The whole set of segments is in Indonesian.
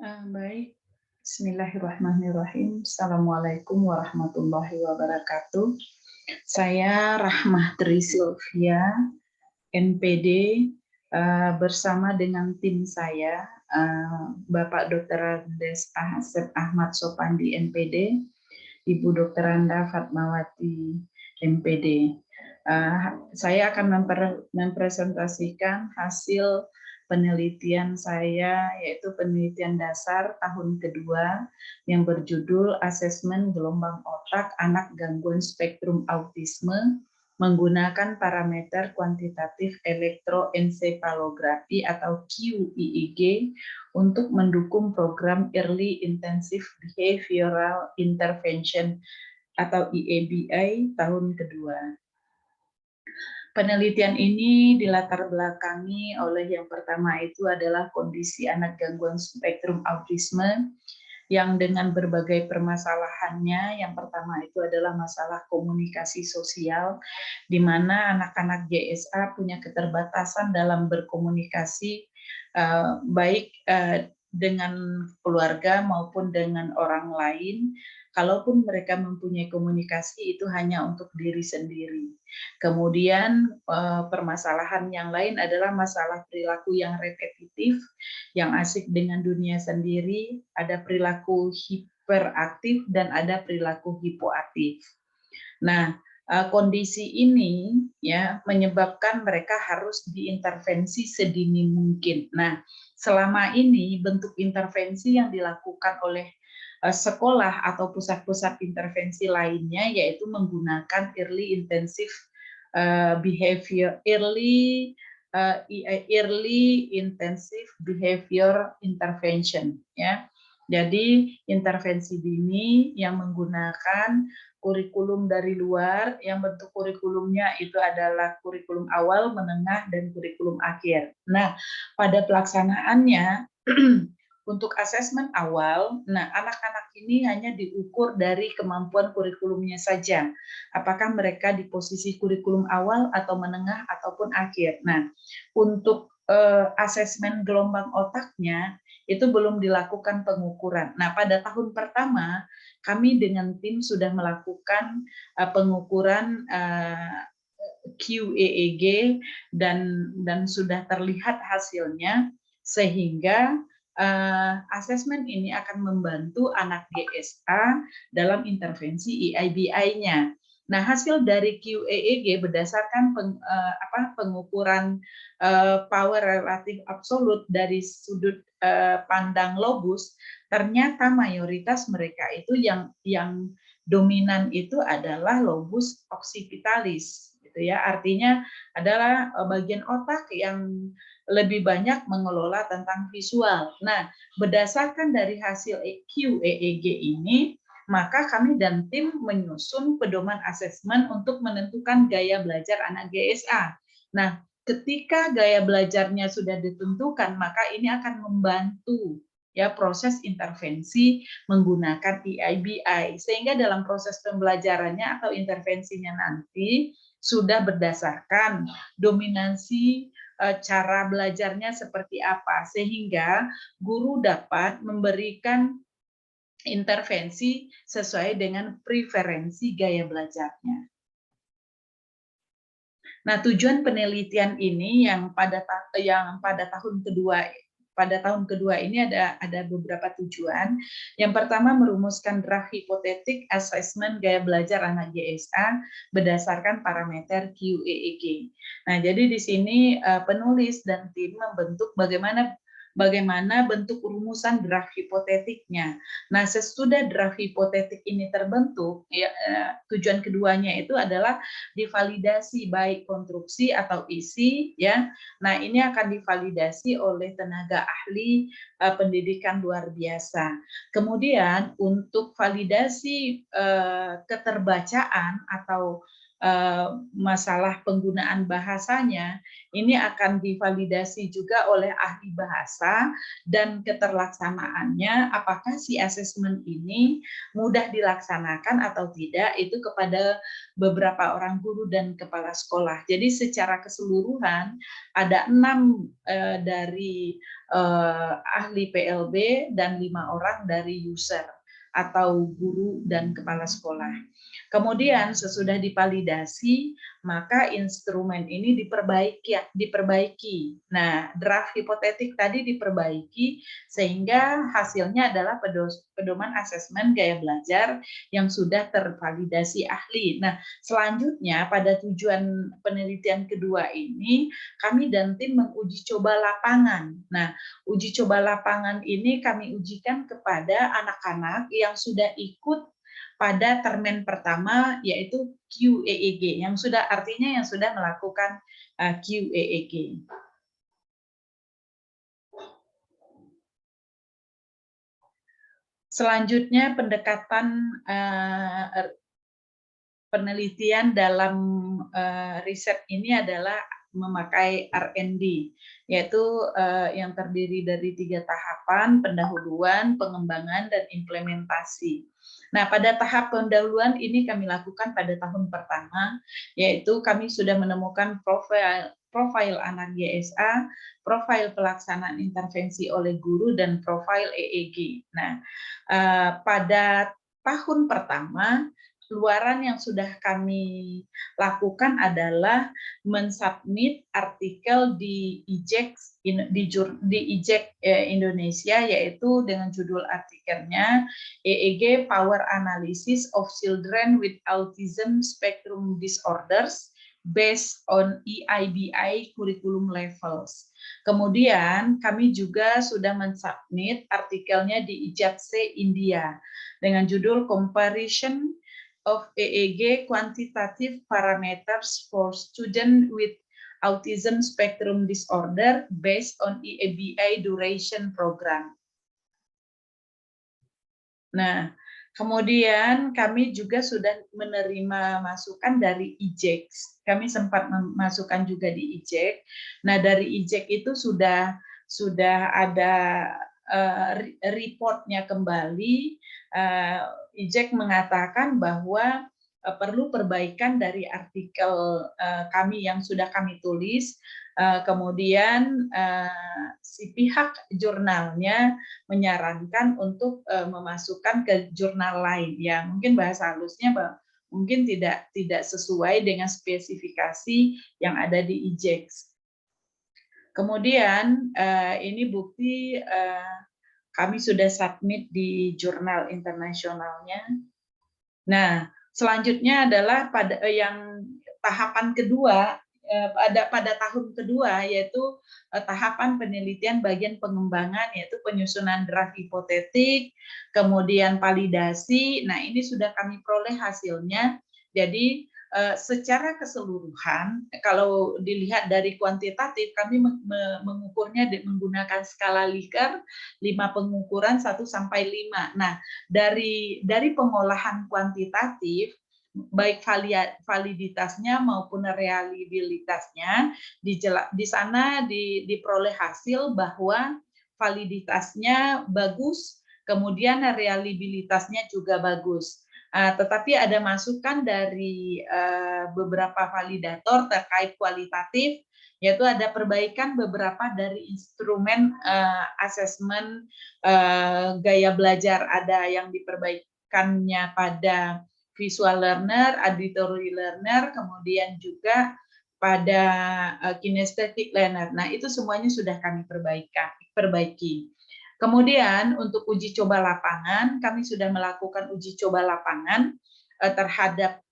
Baik. Bismillahirrahmanirrahim. Assalamualaikum warahmatullahi wabarakatuh. Saya Rahmah Tri Sylvia, NPD, bersama dengan tim saya, Bapak Dr. Andes Asep Ahmad Sopandi, NPD, Ibu Dr. Anda Fatmawati, MPD. Saya akan mempresentasikan hasil penelitian saya, yaitu penelitian dasar tahun kedua yang berjudul Asesmen Gelombang Otak Anak Gangguan Spektrum Autisme menggunakan parameter kuantitatif elektroensefalografi atau QEEG untuk mendukung program Early Intensive Behavioral Intervention atau EABI tahun kedua. Penelitian ini dilatar belakangi oleh yang pertama itu adalah kondisi anak gangguan spektrum autisme yang dengan berbagai permasalahannya. Yang pertama itu adalah masalah komunikasi sosial, di mana anak-anak GSA punya keterbatasan dalam berkomunikasi baik dengan keluarga maupun dengan orang lain. Kalaupun mereka mempunyai komunikasi, itu hanya untuk diri sendiri. Kemudian permasalahan yang lain adalah masalah perilaku yang repetitif, yang asik dengan dunia sendiri, ada perilaku hiperaktif dan ada perilaku hipoaktif. Nah, kondisi ini ya menyebabkan mereka harus diintervensi sedini mungkin. Nah, selama ini bentuk intervensi yang dilakukan oleh sekolah atau pusat-pusat intervensi lainnya yaitu menggunakan early intensive behavior early intensive behavior intervention ya. Jadi intervensi dini yang menggunakan kurikulum dari luar, yang bentuk kurikulumnya itu adalah kurikulum awal, menengah, dan kurikulum akhir. Nah, pada pelaksanaannya untuk asesmen awal, nah anak-anak ini hanya diukur dari kemampuan kurikulumnya saja. Apakah mereka di posisi kurikulum awal atau menengah ataupun akhir. Nah, untuk asesmen gelombang otaknya itu belum dilakukan pengukuran. Nah, pada tahun pertama kami dengan tim sudah melakukan pengukuran QEEG dan sudah terlihat hasilnya, sehingga asesmen ini akan membantu anak GSA dalam intervensi EIBI-nya. Nah, hasil dari QEEG berdasarkan pengukuran power relatif absolut dari sudut pandang lobus, ternyata mayoritas mereka itu yang dominan itu adalah lobus occipitalis, gitu ya. Artinya adalah bagian otak yang lebih banyak mengelola tentang visual. Nah, berdasarkan dari hasil QEEG ini, maka kami dan tim menyusun pedoman asesmen untuk menentukan gaya belajar anak GSA. Nah, ketika gaya belajarnya sudah ditentukan, maka ini akan membantu ya proses intervensi menggunakan EIBI, sehingga dalam proses pembelajarannya atau intervensinya nanti sudah berdasarkan dominansi cara belajarnya seperti apa, sehingga guru dapat memberikan intervensi sesuai dengan preferensi gaya belajarnya. Nah, tujuan penelitian ini yang pada tahun kedua ini ada beberapa tujuan. Yang pertama, merumuskan draft hipotetik asesmen gaya belajar anak GSA berdasarkan parameter QEEG. Nah, jadi di sini penulis dan tim membentuk bagaimana bentuk rumusan draft hipotetiknya. Nah, sesudah draft hipotetik ini terbentuk, ya, tujuan keduanya itu adalah divalidasi baik konstruksi atau isi, ya. Nah, ini akan divalidasi oleh tenaga ahli pendidikan luar biasa. Kemudian untuk validasi keterbacaan atau masalah penggunaan bahasanya, ini akan divalidasi juga oleh ahli bahasa dan keterlaksanaannya, apakah si asesmen ini mudah dilaksanakan atau tidak, itu kepada beberapa orang guru dan kepala sekolah. Jadi secara keseluruhan ada 6 dari ahli PLB dan 5 orang dari user atau guru dan kepala sekolah. Kemudian sesudah divalidasi, maka instrumen ini diperbaiki. Nah, draft hipotetik tadi diperbaiki sehingga hasilnya adalah pedoman asesmen gaya belajar yang sudah tervalidasi ahli. Nah, selanjutnya pada tujuan penelitian kedua ini, kami dan tim menguji coba lapangan. Nah, uji coba lapangan ini kami ujikan kepada anak-anak yang sudah ikut pada termen pertama, yaitu QEEG, yang sudah artinya yang sudah melakukan QEEG. Selanjutnya pendekatan penelitian dalam riset ini adalah memakai R&D, yaitu yang terdiri dari 3 tahapan: pendahuluan, pengembangan, dan implementasi. Nah, pada tahap pendahuluan ini kami lakukan pada tahun pertama, yaitu kami sudah menemukan profil anak GSA, profil pelaksanaan intervensi oleh guru, dan profil EEG. Nah, pada tahun pertama, luaran yang sudah kami lakukan adalah mensubmit artikel di IJEK Indonesia, yaitu dengan judul artikelnya EEG Power Analysis of Children with Autism Spectrum Disorders based on EIBI Curriculum Levels. Kemudian kami juga sudah mensubmit artikelnya di IJATSE India dengan judul Comparison of EEG Quantitative Parameters for Student with Autism Spectrum Disorder based on EIBI Duration Program. Nah, kemudian kami juga sudah menerima masukan dari IJEK. Kami sempat memasukkan juga di IJEK. Nah, dari IJEK itu sudah ada reportnya kembali. IJEK mengatakan bahwa perlu perbaikan dari artikel kami yang sudah kami tulis. Kemudian si pihak jurnalnya menyarankan untuk memasukkan ke jurnal lain, ya mungkin bahasa halusnya mungkin tidak sesuai dengan spesifikasi yang ada di IJEK. Kemudian ini bukti kami sudah submit di jurnal internasionalnya. Nah, selanjutnya adalah pada yang tahapan kedua, pada tahun kedua, yaitu tahapan penelitian bagian pengembangan, yaitu penyusunan draft hipotetik, kemudian validasi. Nah, ini sudah kami peroleh hasilnya. Jadi secara keseluruhan, kalau dilihat dari kuantitatif, kami mengukurnya menggunakan skala Likert, 5 pengukuran 1 sampai 5. Nah, dari pengolahan kuantitatif, baik validitasnya maupun reliabilitasnya, di sana diperoleh hasil bahwa validitasnya bagus, kemudian reliabilitasnya juga bagus. Tetapi ada masukan dari beberapa validator terkait kualitatif, yaitu ada perbaikan beberapa dari instrumen asesmen gaya belajar, ada yang diperbaikannya pada visual learner, auditory learner, kemudian juga pada kinesthetic learner. Nah, itu semuanya sudah kami perbaiki. Kemudian untuk uji coba lapangan, kami sudah melakukan uji coba lapangan terhadap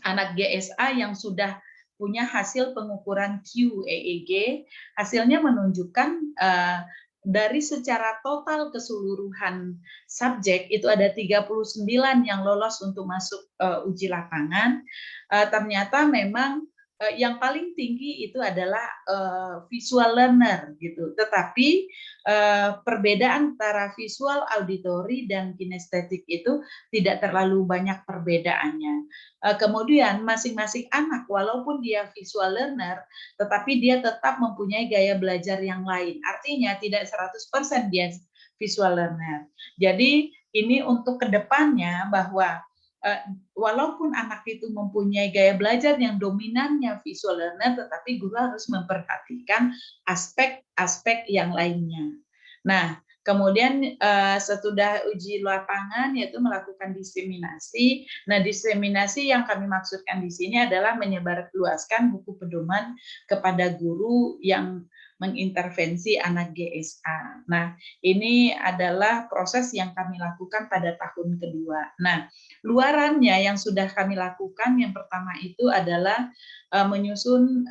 anak GSA yang sudah punya hasil pengukuran QEEG. Hasilnya menunjukkan dari secara total keseluruhan subjek itu ada 39 yang lolos untuk masuk uji lapangan. Ternyata memang yang paling tinggi itu adalah visual learner gitu. Tetapi perbedaan antara visual, auditory dan kinestetik itu tidak terlalu banyak perbedaannya. Kemudian masing-masing anak walaupun dia visual learner, tetapi dia tetap mempunyai gaya belajar yang lain. Artinya tidak 100% dia visual learner. Jadi ini untuk kedepannya bahwa walaupun anak itu mempunyai gaya belajar yang dominannya visual learner, tetapi guru harus memperhatikan aspek-aspek yang lainnya. Nah, kemudian sesudah uji lapangan yaitu melakukan diseminasi. Nah, diseminasi yang kami maksudkan di sini adalah menyebarluaskan buku pedoman kepada guru yang mengintervensi anak GSA. Nah, ini adalah proses yang kami lakukan pada tahun kedua. Nah, luarannya yang sudah kami lakukan yang pertama itu adalah menyusun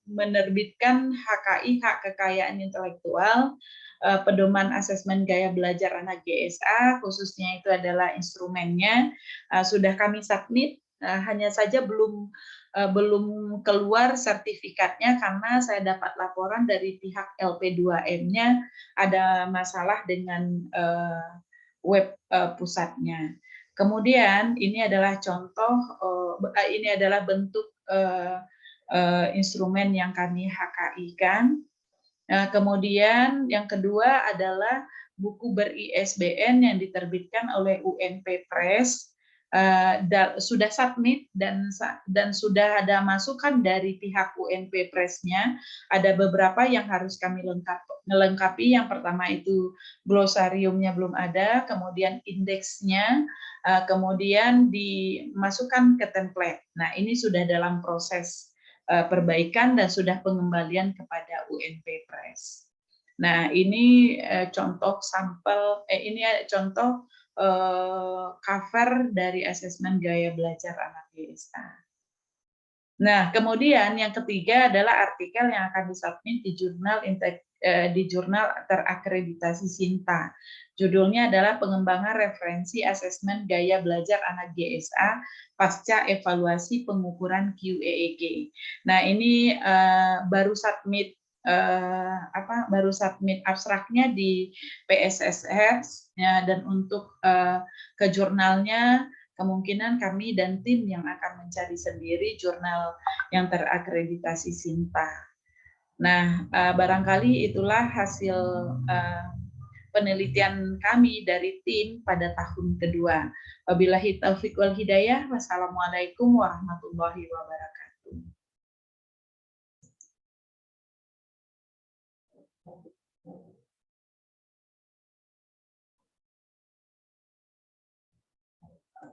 menerbitkan HKI, hak kekayaan intelektual, pedoman asesmen gaya belajar anak GSA, khususnya itu adalah instrumennya sudah kami submit, hanya saja belum keluar sertifikatnya karena saya dapat laporan dari pihak LP2M-nya ada masalah dengan web pusatnya. Kemudian ini adalah contoh, ini adalah bentuk instrumen yang kami HKI-kan. Kemudian yang kedua adalah buku ber-ISBN yang diterbitkan oleh UNP Press, sudah submit dan sudah ada masukan dari pihak UNP Press-nya. Ada beberapa yang harus kami melengkapi. Yang pertama itu glosariumnya belum ada, kemudian indeksnya, kemudian dimasukkan ke template. Nah, ini sudah dalam proses perbaikan dan sudah pengembalian kepada UNP Press. Nah, ini contoh sampel, ini contoh cover dari asesmen gaya belajar anak GSA. Nah, kemudian yang ketiga adalah artikel yang akan disubmit di jurnal terakreditasi Sinta. Judulnya adalah pengembangan referensi asesmen gaya belajar anak GSA pasca evaluasi pengukuran QEEG. Nah, ini baru submit abstraknya di PSSS ya, dan untuk ke jurnalnya kemungkinan kami dan tim yang akan mencari sendiri jurnal yang terakreditasi Sinta. Nah, barangkali itulah hasil penelitian kami dari tim pada tahun kedua. Wabillahi taufiq wal hidayah. Wassalamualaikum warahmatullahi wabarakatuh.